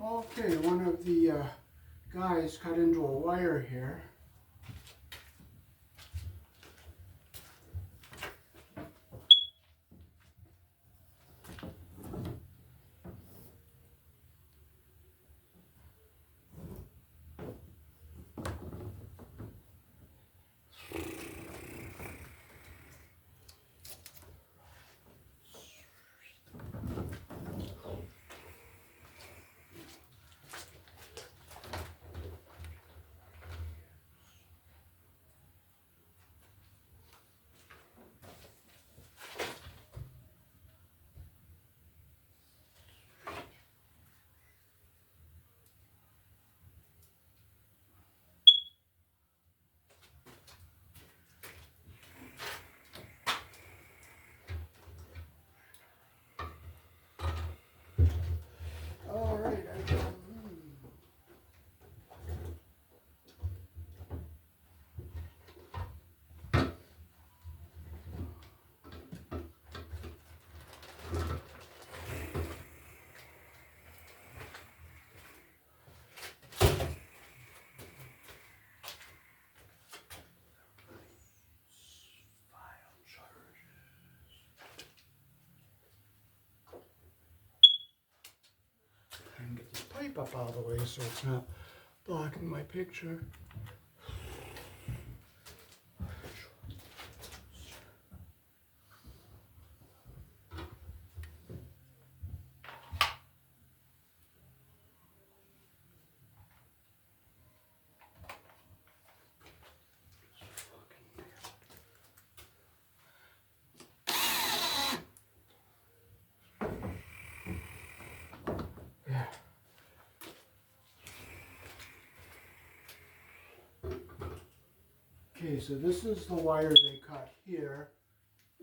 Okay, one of the guys cut into a wire here. All right, and get this pipe up out of the way so it's not blocking my picture. Okay, so this is the wire they cut here,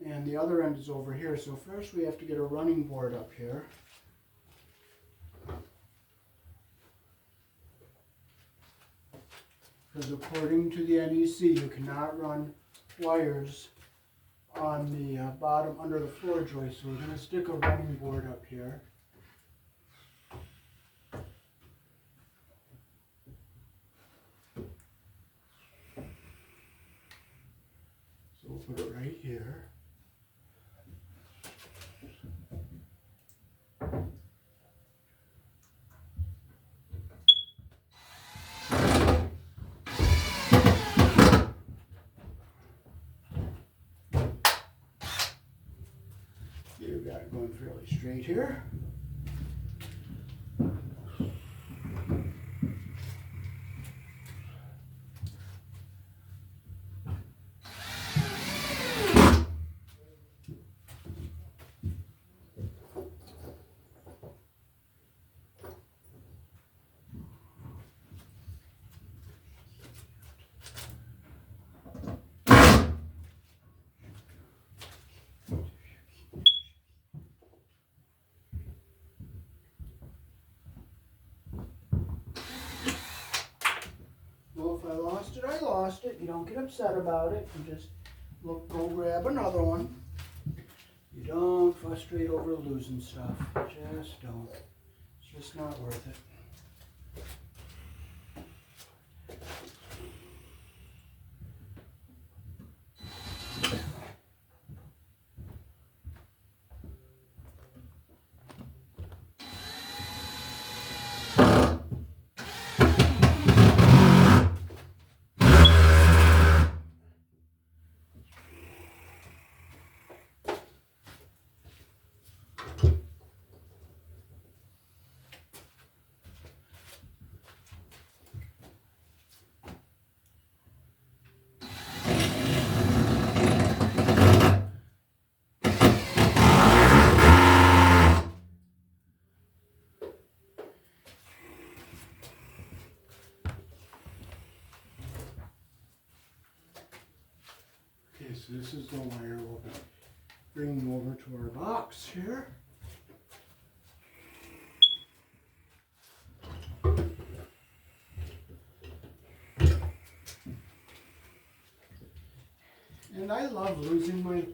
and the other end is over here. So first we have to get a running board up here. Because according to the NEC, you cannot run wires on the bottom under the floor joist. So we're going to stick a running board up here. So we'll put it right here. You've got it going fairly straight here. Well, if I lost it, I lost it. You don't get upset about it. You just go grab another one. You don't frustrate over losing stuff. Just don't. It's just not worth it. Okay, so this is the wire we'll be bringing over to our box here. And I love losing my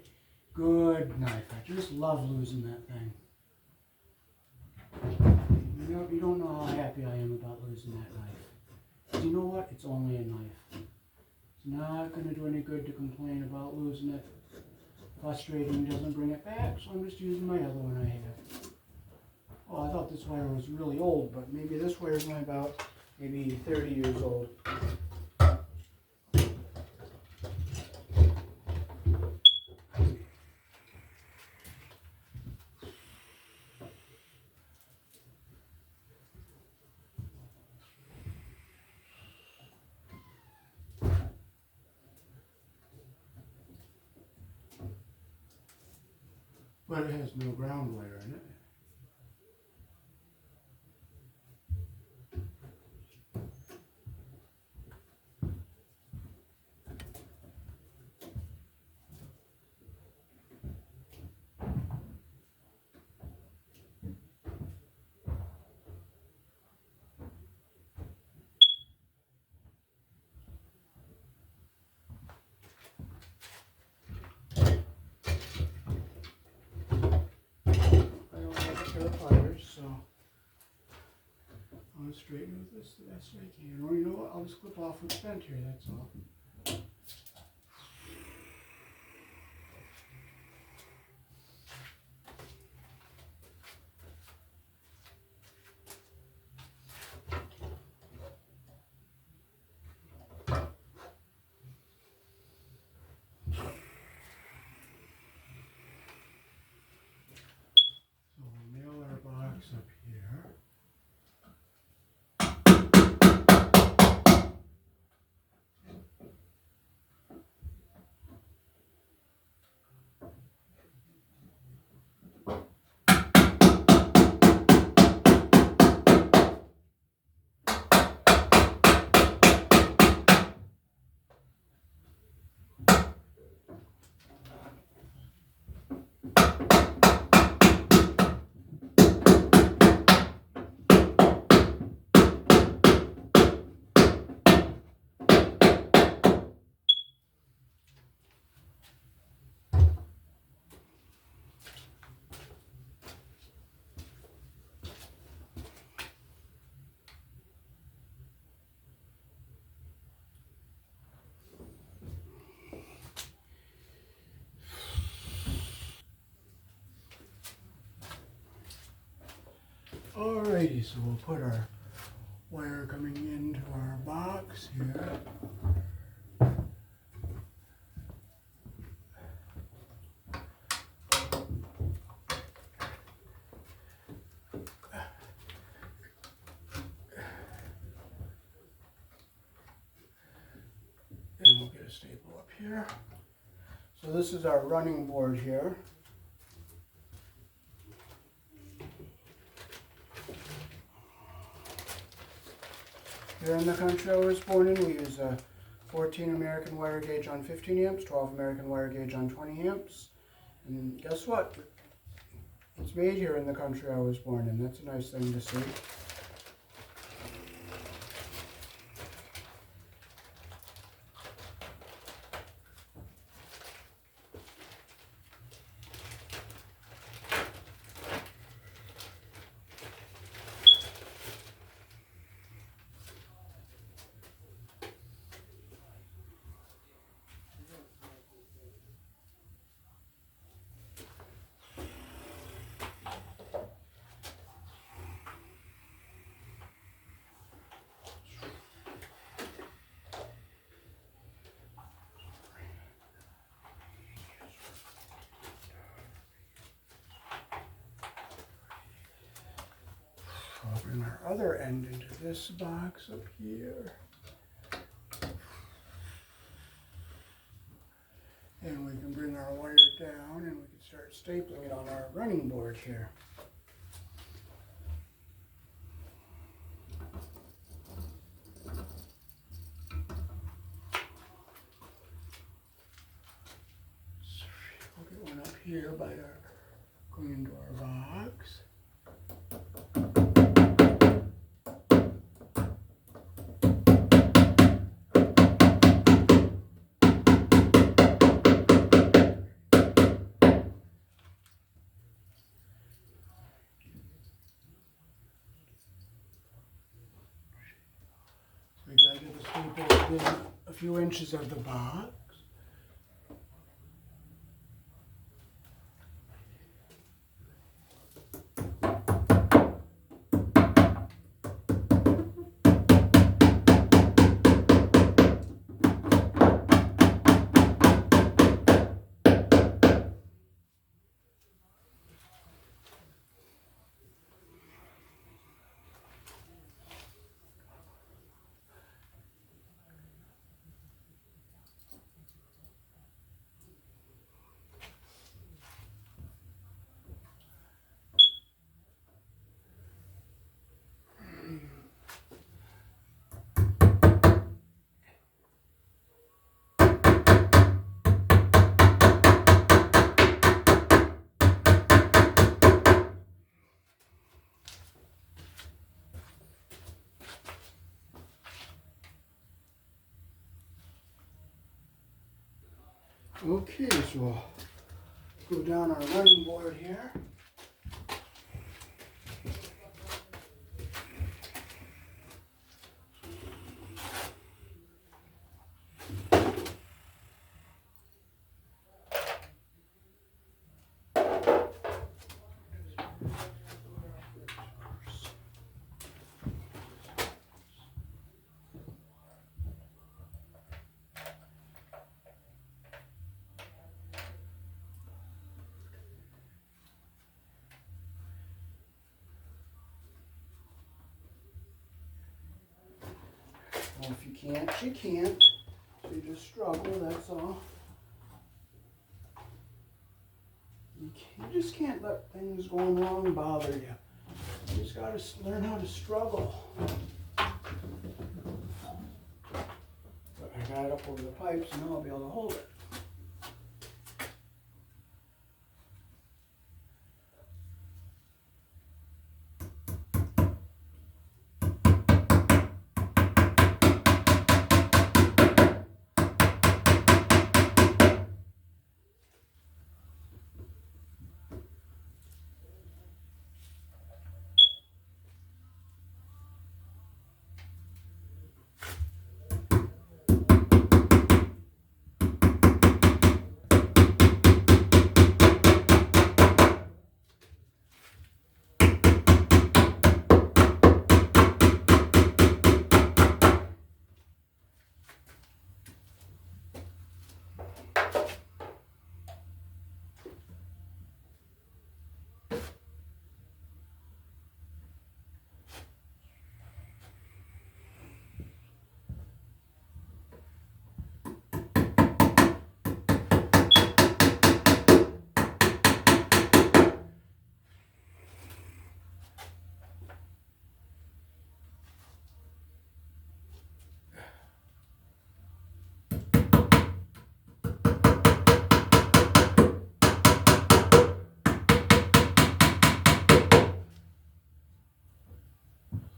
good knife. I just love losing that thing. You don't know how happy I am about losing that knife. But you know what? It's only a knife. It's not going to do any good to complain about losing it. Frustrating doesn't bring it back, so I'm just using my other one I have. Oh, I thought this wire was really old, but maybe this wire is only about maybe 30 years old. But it has no ground wire in it. So I'm going to straighten with this the best I can. Or you know what, I'll just clip off what's bent here, that's all. So we'll nail our box up here. Alrighty, so we'll put our wire coming into our box here. And we'll get a staple up here. So this is our running board here. Here in the country I was born in, we use a 14 American wire gauge on 15 amps, 12 American wire gauge on 20 amps. And guess what? It's made here in the country I was born in. That's a nice thing to see. I'll bring our other end into this box up here. And we can bring our wire down and we can start stapling it on our running board here. So we'll get one up here by our going into our box. within a few inches of the box. Okay, so we'll go down our running board here. Well, if you can't, you can't. So you just struggle, that's all. You just can't let things going wrong bother you. You just got to learn how to struggle. But I got it up over the pipes, and now I'll be able to hold it.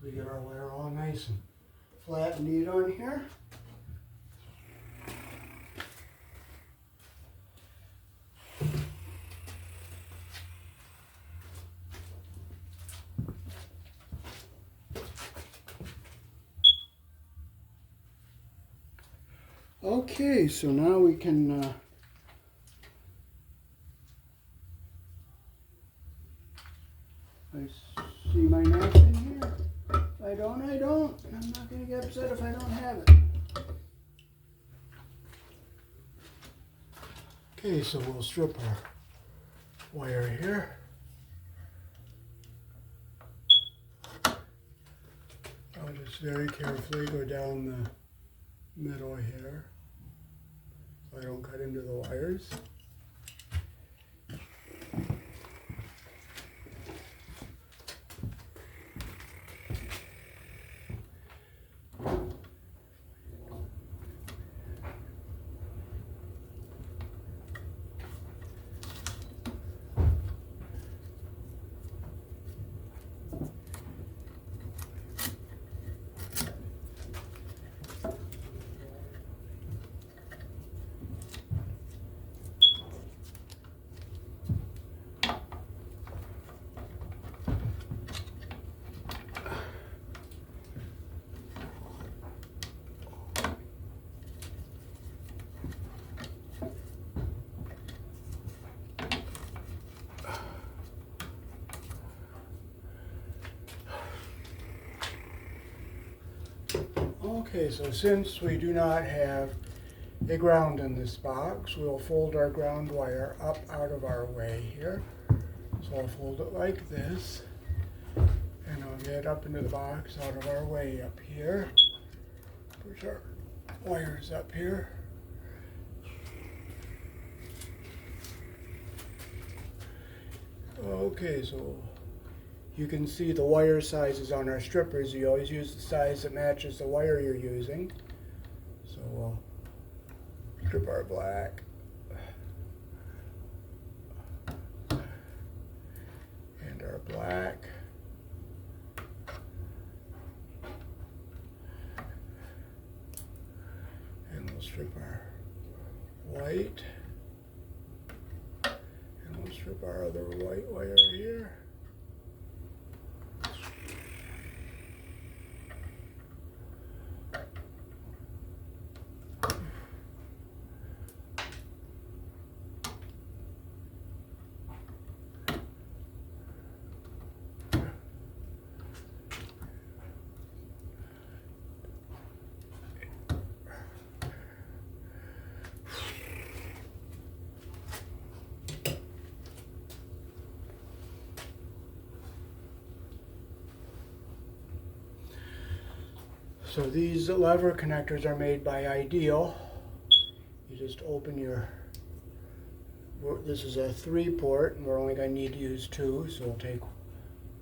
We get our wire all nice and flat and neat on here. Okay, so now we can I see my knife in here. If I don't, I don't. I'm not going to get upset if I don't have it. Okay, so we'll strip our wire here. I'll just very carefully go down the middle here so I don't cut into the wires. Okay, so since we do not have a ground in this box, we'll fold our ground wire up out of our way here. So I'll fold it like this, and I'll get up into the box out of our way up here. Push our wires up here. Okay, so you can see the wire sizes on our strippers. You always use the size that matches the wire you're using. So we'll strip our black. And our black. And we'll strip our white. And we'll strip our other white wire here. So these lever connectors are made by Ideal. You just open your, this is a 3-port, and we're only going to need to use 2, so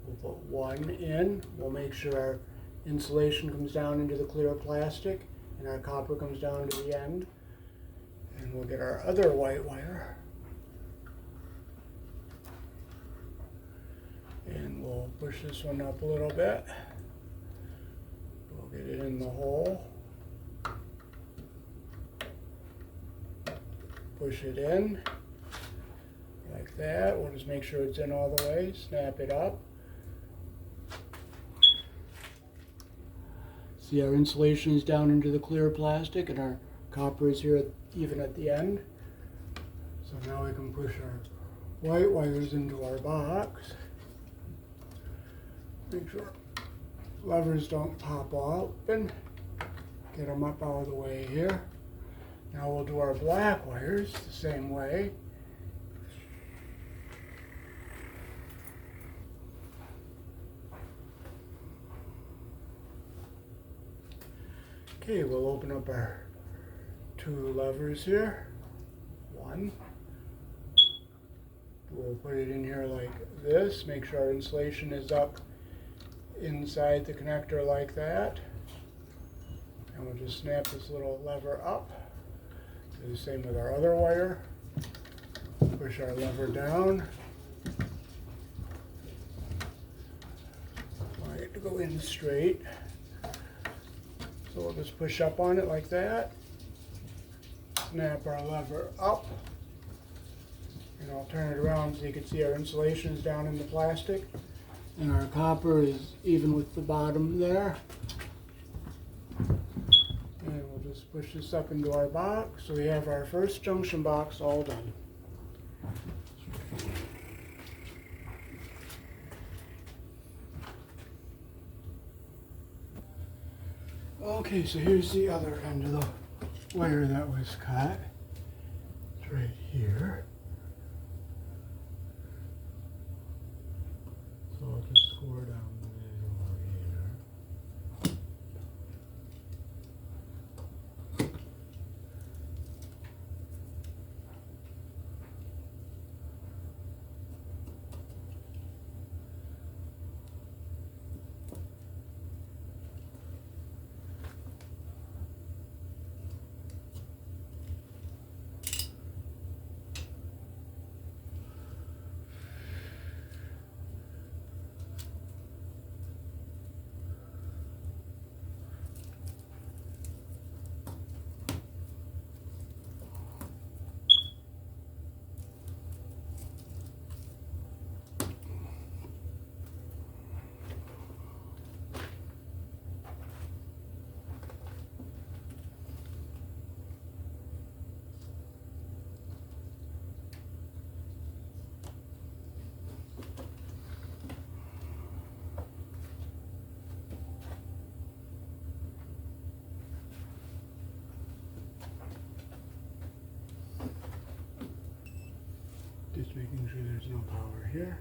we'll put 1 in. We'll make sure our insulation comes down into the clear plastic, and our copper comes down to the end. And we'll get our other white wire. And we'll push this one up a little bit. Get it in the hole, push it in like that. We'll just make sure it's in all the way, snap it up. See, our insulation is down into the clear plastic and our copper is here even at the end. So now we can push our white wires into our box. Make sure levers don't pop open. Get them up out of the way here. Now we'll do our black wires the same way. Okay, we'll open up our 2 levers here. 1. We'll put it in here like this. Make sure our insulation is up inside the connector like that, and we'll just snap this little lever up. Do the same with our other wire. Push our lever down. Want it to go in straight. So we'll just push up on it like that. Snap our lever up. And I'll turn it around so you can see our insulation is down in the plastic. And our copper is even with the bottom there. And we'll just push this up into our box. So we have our first junction box all done. Okay, so here's the other end of the wire that was cut. It's right here. So I'll just score down the middle here. Just making sure there's no power here.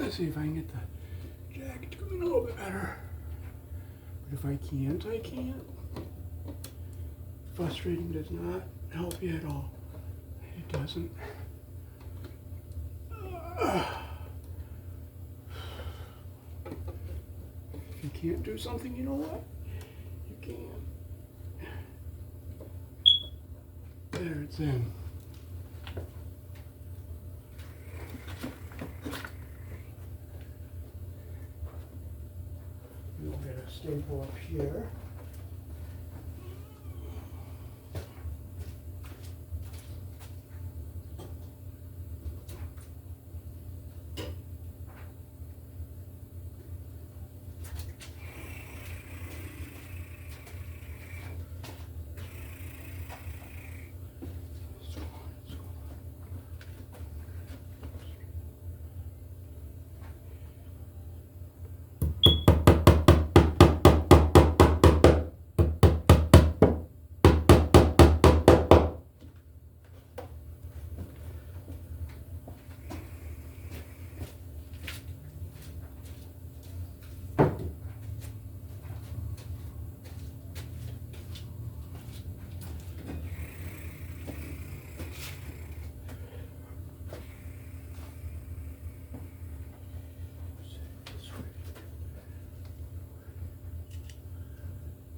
to see if I can get the jacket to come in a little bit better. But if I can't, I can't. Frustrating does not help you at all. It doesn't. If you can't do something, you know what? You can. There, it's in. We'll get a staple up here.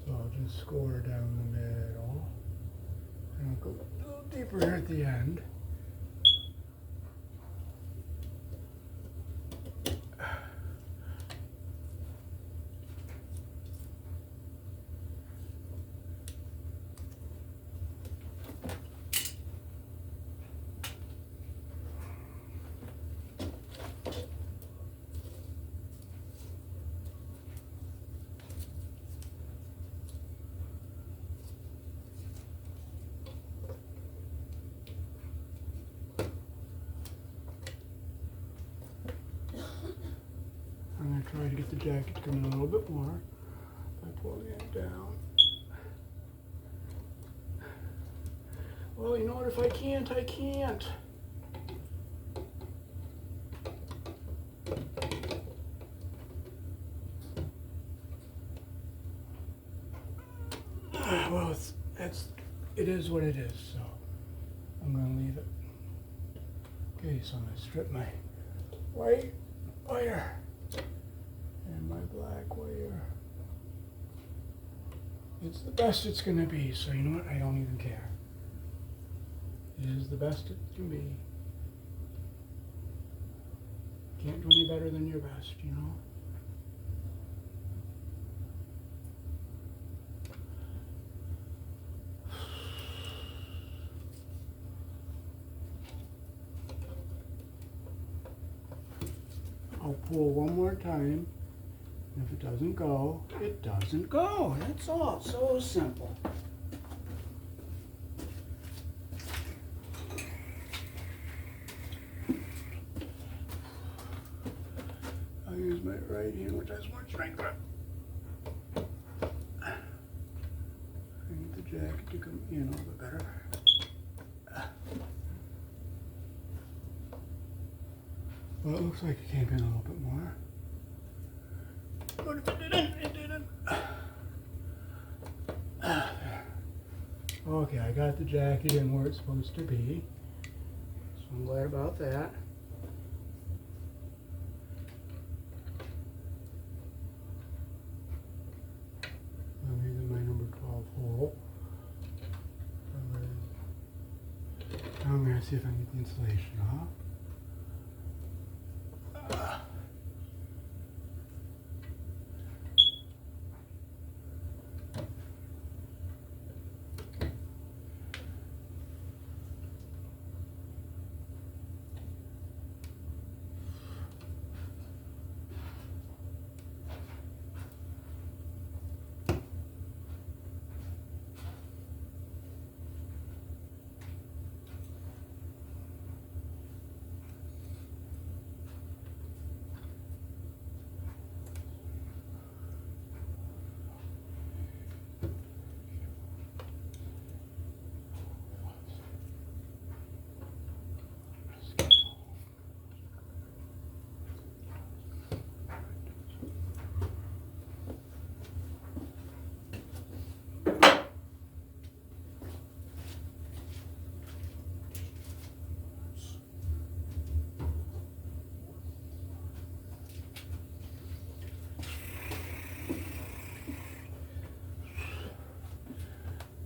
I'll just score down the middle, and I'll go a little deeper here at the end. I'm going to try to get the jacket to come in a little bit more by pulling it down. Well, you know what? If I can't, I can't. Well, it is what it is, so I'm going to leave it. Okay, so I'm going to strip my white wire and my black wire. It's the best it's going to be, so you know what? I don't even care. It is the best it can be. Can't do any better than your best, you know? I'll pull one more time. If it doesn't go, it doesn't go. That's all. So simple. I'll use my right hand, which has more strength. I need the jacket to come in a little bit better. Well, it looks like it came in a little bit more. But if it didn't, it didn't. Okay, I got the jacket in where it's supposed to be. So I'm glad about that. I'm using my number 12 hole. Now I'm going to see if I can get the insulation off.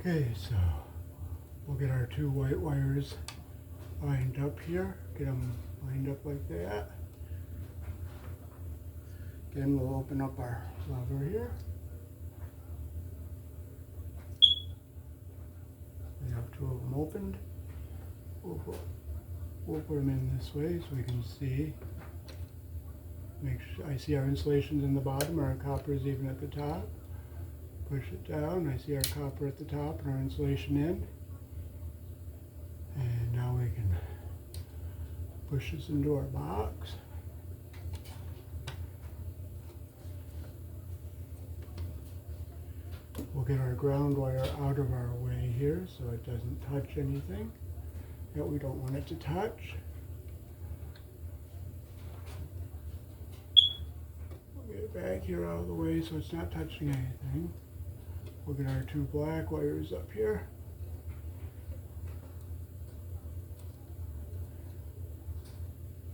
Okay, so we'll get our two white wires lined up here. Get them lined up like that. Again, we'll open up our lever here. We have two of them opened. We'll put them in this way so we can see. Make sure I see our insulations in the bottom, our copper is even at the top. Push it down, I see our copper at the top and our insulation in. And now we can push this into our box. We'll get our ground wire out of our way here so it doesn't touch anything that we don't want it to touch. We'll get it back here out of the way so it's not touching anything. We'll get our two black wires up here.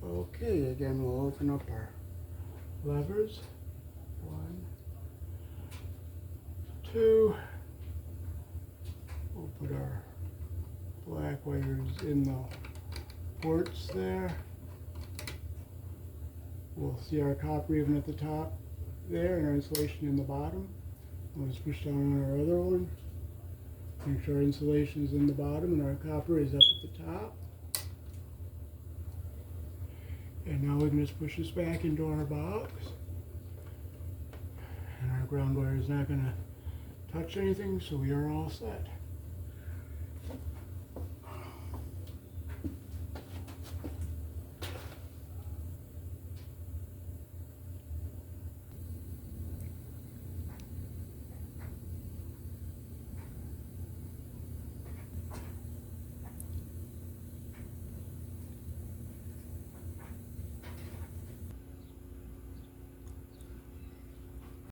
Okay, again we'll open up our levers. 1, 2. We'll put our black wires in the ports there. We'll see our copper even at the top there and our insulation in the bottom. We'll just push down on our other one. Make sure our insulation is in the bottom and our copper is up at the top. And now we can just push this back into our box. And our ground wire is not going to touch anything, so we are all set.